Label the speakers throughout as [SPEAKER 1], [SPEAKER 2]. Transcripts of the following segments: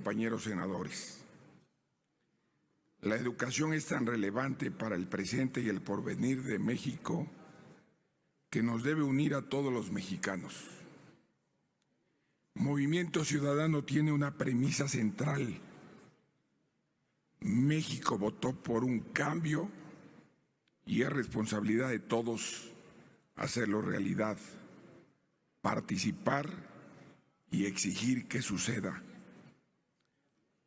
[SPEAKER 1] Compañeros senadores, la educación es tan relevante para el presente y el porvenir de México que nos debe unir a todos los mexicanos. Movimiento Ciudadano tiene una premisa central. México votó por un cambio y es responsabilidad de todos hacerlo realidad, participar y exigir que suceda.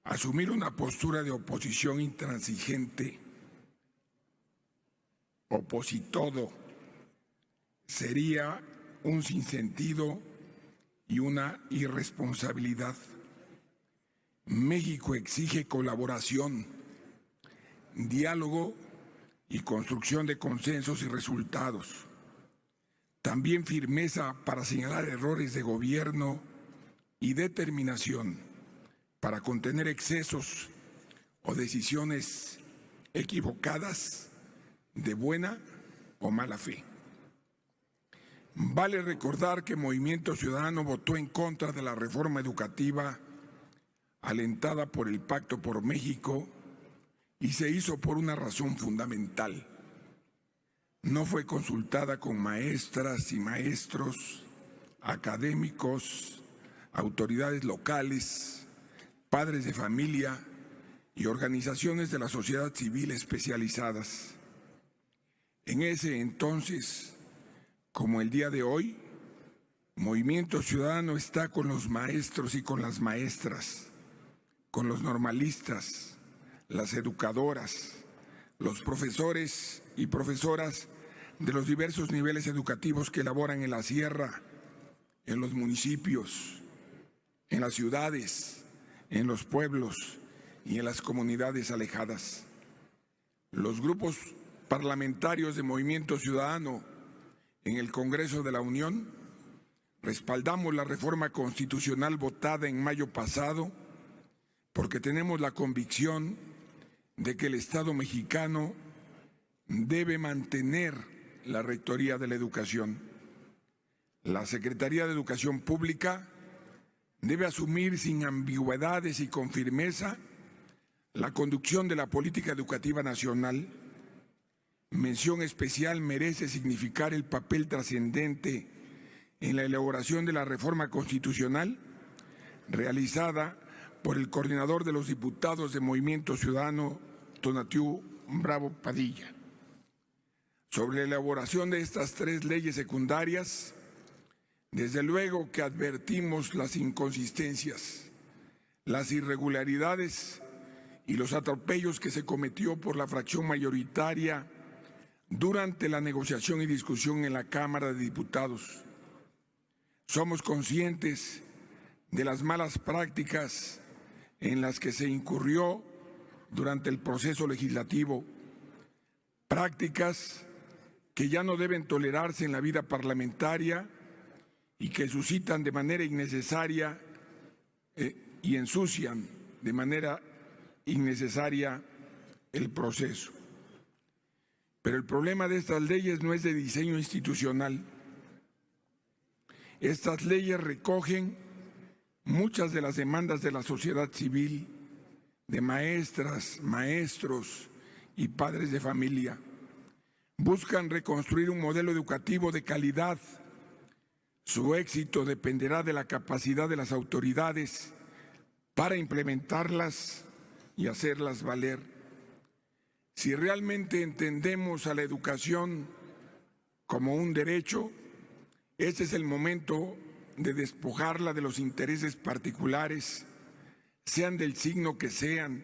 [SPEAKER 1] Asumir una postura de oposición intransigente, opositodo, sería un sinsentido y una irresponsabilidad. México exige colaboración, diálogo y construcción de consensos y resultados. También firmeza para señalar errores de gobierno y determinación para contener excesos o decisiones equivocadas de buena o mala fe. Vale recordar que Movimiento Ciudadano votó en contra de la reforma educativa alentada por el Pacto por México y se hizo por una razón fundamental. No fue consultada con maestras y maestros, académicos, autoridades locales, padres de familia y organizaciones de la sociedad civil especializadas. En ese entonces, como el día de hoy, Movimiento Ciudadano está con los maestros y con las maestras, con los normalistas, las educadoras, los profesores y profesoras de los diversos niveles educativos que laboran en la sierra, en los municipios, en las ciudades, en los pueblos y en las comunidades alejadas. Los grupos parlamentarios de Movimiento Ciudadano en el Congreso de la Unión respaldamos la reforma constitucional votada en mayo pasado porque tenemos la convicción de que el Estado mexicano debe mantener la rectoría de la educación. La Secretaría de Educación Pública debe asumir sin ambigüedades y con firmeza la conducción de la política educativa nacional. Mención especial merece significar el papel trascendente en la elaboración de la reforma constitucional realizada por el coordinador de los diputados de Movimiento Ciudadano, Tonatiuh Bravo Padilla. Sobre la elaboración de estas tres leyes secundarias, desde luego que advertimos las inconsistencias, las irregularidades y los atropellos que se cometió por la fracción mayoritaria durante la negociación y discusión en la Cámara de Diputados. Somos conscientes de las malas prácticas en las que se incurrió durante el proceso legislativo, prácticas que ya no deben tolerarse en la vida parlamentaria y que suscitan de manera innecesaria y ensucian de manera innecesaria el proceso. Pero el problema de estas leyes no es de diseño institucional. Estas leyes recogen muchas de las demandas de la sociedad civil, de maestras, maestros y padres de familia. Buscan reconstruir un modelo educativo de calidad. Su éxito dependerá de la capacidad de las autoridades para implementarlas y hacerlas valer. Si realmente entendemos a la educación como un derecho, este es el momento de despojarla de los intereses particulares, sean del signo que sean.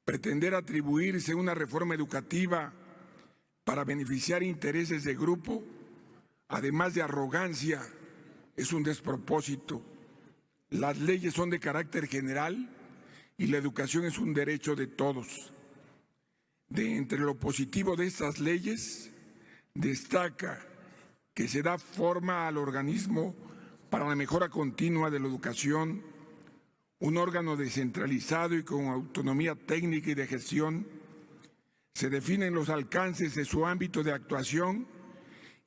[SPEAKER 1] Pretender atribuirse una reforma educativa para beneficiar intereses de grupo, además de arrogancia, es un despropósito. Las leyes son de carácter general y la educación es un derecho de todos. De entre lo positivo de estas leyes, destaca que se da forma al organismo para la mejora continua de la educación, un órgano descentralizado y con autonomía técnica y de gestión. Se definen los alcances de su ámbito de actuación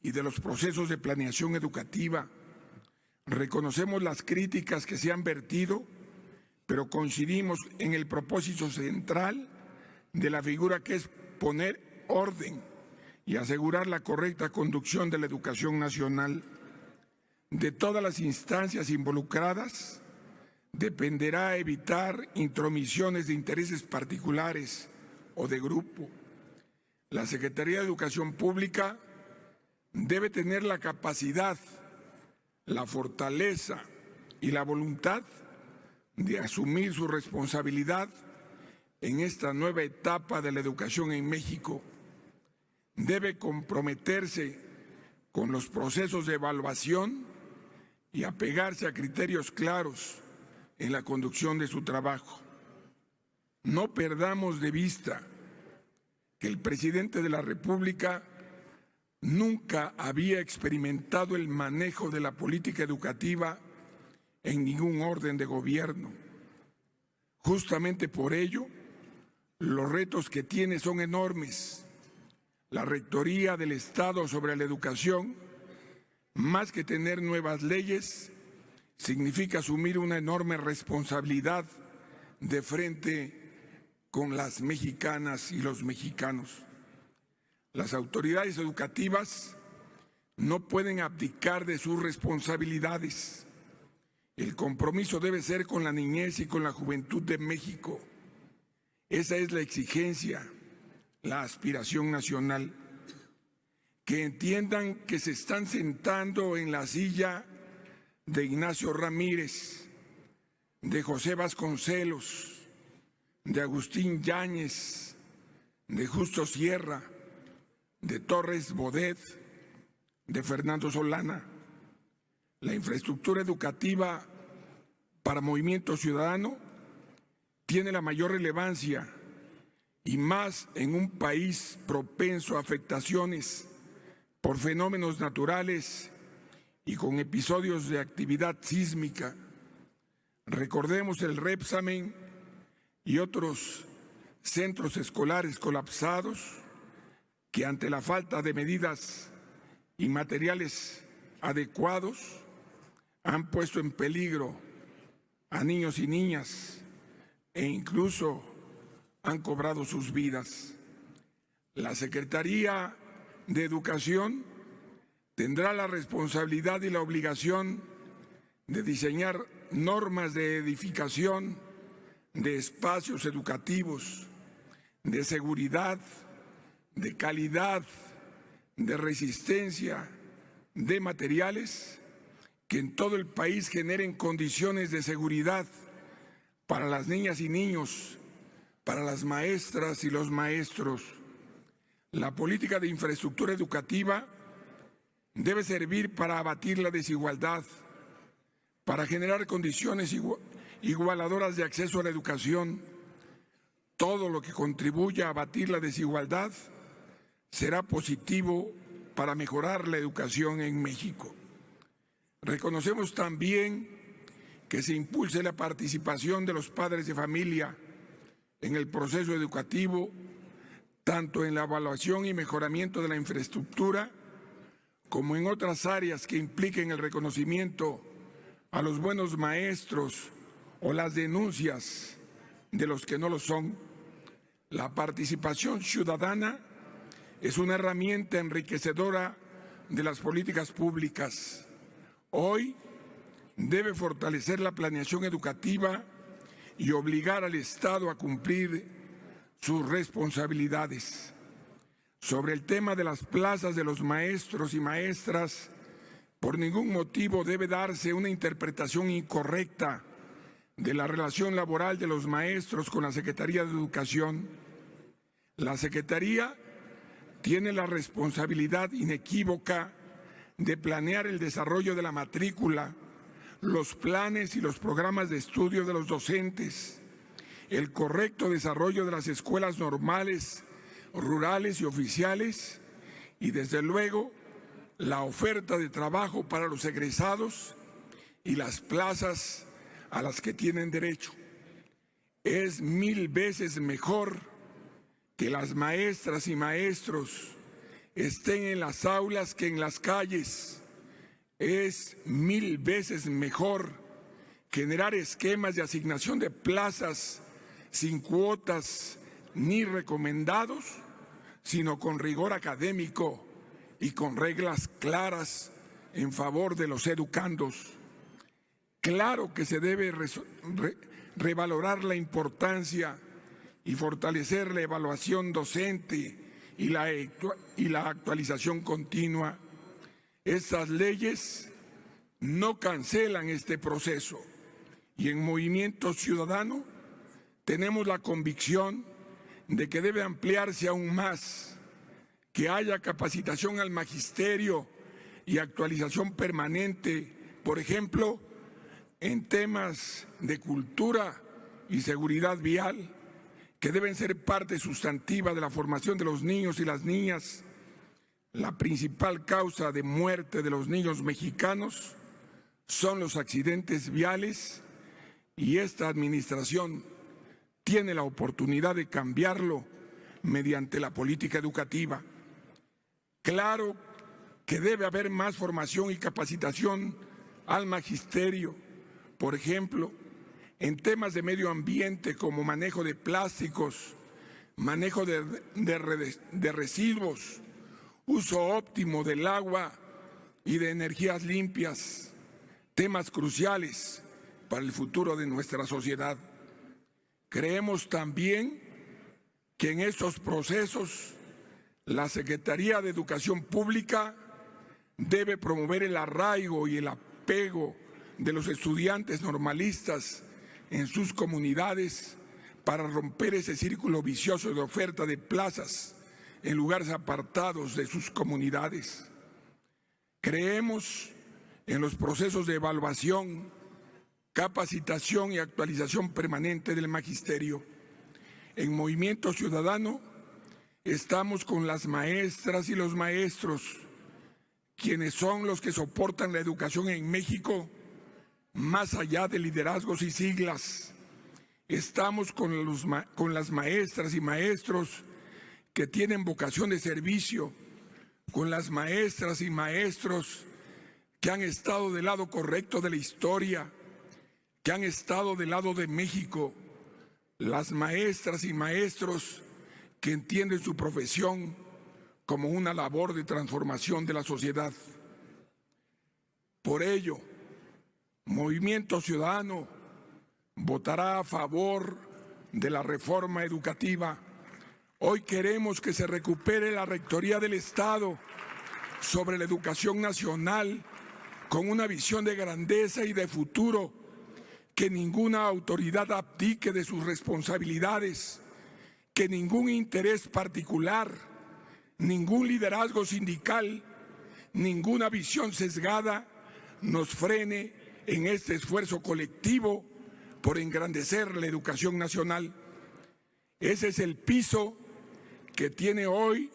[SPEAKER 1] y de los procesos de planeación educativa. Reconocemos las críticas que se han vertido pero coincidimos en el propósito central de la figura, que es poner orden y asegurar la correcta conducción de la educación nacional. De todas las instancias involucradas dependerá evitar intromisiones de intereses particulares o de grupo. La Secretaría de Educación Pública debe tener la capacidad, la fortaleza y la voluntad de asumir su responsabilidad en esta nueva etapa de la educación en México. Debe comprometerse con los procesos de evaluación y apegarse a criterios claros en la conducción de su trabajo. No perdamos de vista que el presidente de la República nunca había experimentado el manejo de la política educativa en ningún orden de gobierno. Justamente por ello, los retos que tiene son enormes. La Rectoría del Estado sobre la educación, más que tener nuevas leyes, significa asumir una enorme responsabilidad de frente con las mexicanas y los mexicanos. Las autoridades educativas no pueden abdicar de sus responsabilidades. El compromiso debe ser con la niñez y con la juventud de México. Esa es la exigencia, la aspiración nacional. Que entiendan que se están sentando en la silla de Ignacio Ramírez, de José Vasconcelos, de Agustín Yáñez, de Justo Sierra, de Torres Bodet, de Fernando Solana. La infraestructura educativa para Movimiento Ciudadano tiene la mayor relevancia, y más en un país propenso a afectaciones por fenómenos naturales y con episodios de actividad sísmica. Recordemos el Repsamen y otros centros escolares colapsados que, ante la falta de medidas y materiales adecuados, han puesto en peligro a niños y niñas e incluso han cobrado sus vidas. La Secretaría de Educación tendrá la responsabilidad y la obligación de diseñar normas de edificación de espacios educativos, de seguridad, de calidad, de resistencia, de materiales que en todo el país generen condiciones de seguridad para las niñas y niños, para las maestras y los maestros. La política de infraestructura educativa debe servir para abatir la desigualdad, para generar condiciones igualadoras de acceso a la educación. Todo lo que contribuya a abatir la desigualdad será positivo para mejorar la educación en México. Reconocemos también que se impulse la participación de los padres de familia en el proceso educativo, tanto en la evaluación y mejoramiento de la infraestructura, como en otras áreas que impliquen el reconocimiento a los buenos maestros o las denuncias de los que no lo son. La participación ciudadana es una herramienta enriquecedora de las políticas públicas. Hoy debe fortalecer la planeación educativa y obligar al Estado a cumplir sus responsabilidades. Sobre el tema de las plazas de los maestros y maestras, por ningún motivo debe darse una interpretación incorrecta de la relación laboral de los maestros con la Secretaría de Educación. La Secretaría tiene la responsabilidad inequívoca de planear el desarrollo de la matrícula, los planes y los programas de estudio de los docentes, el correcto desarrollo de las escuelas normales, rurales y oficiales, y desde luego la oferta de trabajo para los egresados y las plazas a las que tienen derecho. Es 1000 veces mejor que las maestras y maestros estén en las aulas que en las calles. Es 1000 veces mejor generar esquemas de asignación de plazas sin cuotas ni recomendados, sino con rigor académico y con reglas claras en favor de los educandos. Claro que se debe revalorar la importancia y fortalecer la evaluación docente y la actualización continua. Estas leyes no cancelan este proceso y en Movimiento Ciudadano tenemos la convicción de que debe ampliarse aún más, que haya capacitación al magisterio y actualización permanente, por ejemplo, en temas de cultura y seguridad vial, que deben ser parte sustantiva de la formación de los niños y las niñas. La principal causa de muerte de los niños mexicanos son los accidentes viales y esta administración tiene la oportunidad de cambiarlo mediante la política educativa. Claro que debe haber más formación y capacitación al magisterio, por ejemplo, en temas de medio ambiente como manejo de plásticos, manejo de residuos, uso óptimo del agua y de energías limpias, temas cruciales para el futuro de nuestra sociedad. Creemos también que en estos procesos la Secretaría de Educación Pública debe promover el arraigo y el apego de los estudiantes normalistas en sus comunidades para romper ese círculo vicioso de oferta de plazas en lugares apartados de sus comunidades. Creemos en los procesos de evaluación, capacitación y actualización permanente del magisterio. En Movimiento Ciudadano estamos con las maestras y los maestros, quienes son los que soportan la educación en México, más allá de liderazgos y siglas. Estamos con las maestras y maestros que tienen vocación de servicio, con las maestras y maestros que han estado del lado correcto de la historia, que han estado del lado de México, las maestras y maestros que entienden su profesión como una labor de transformación de la sociedad. Por ello, Movimiento Ciudadano votará a favor de la reforma educativa. Hoy queremos que se recupere la Rectoría del Estado sobre la educación nacional con una visión de grandeza y de futuro, que ninguna autoridad abdique de sus responsabilidades, que ningún interés particular, ningún liderazgo sindical, ninguna visión sesgada nos frene en este esfuerzo colectivo por engrandecer la educación nacional. Ese es el piso que tiene hoy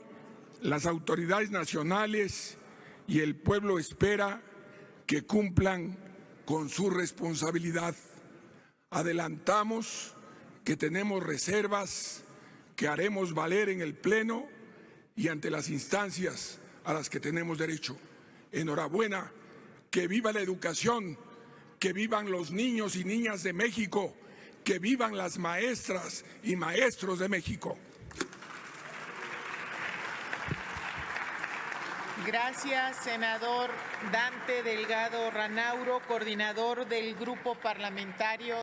[SPEAKER 1] las autoridades nacionales y el pueblo espera que cumplan con su responsabilidad. Adelantamos que tenemos reservas que haremos valer en el Pleno y ante las instancias a las que tenemos derecho. Enhorabuena, que viva la educación, que vivan los niños y niñas de México, que vivan las maestras y maestros de México.
[SPEAKER 2] Gracias, senador Dante Delgado Ranauro, coordinador del Grupo Parlamentario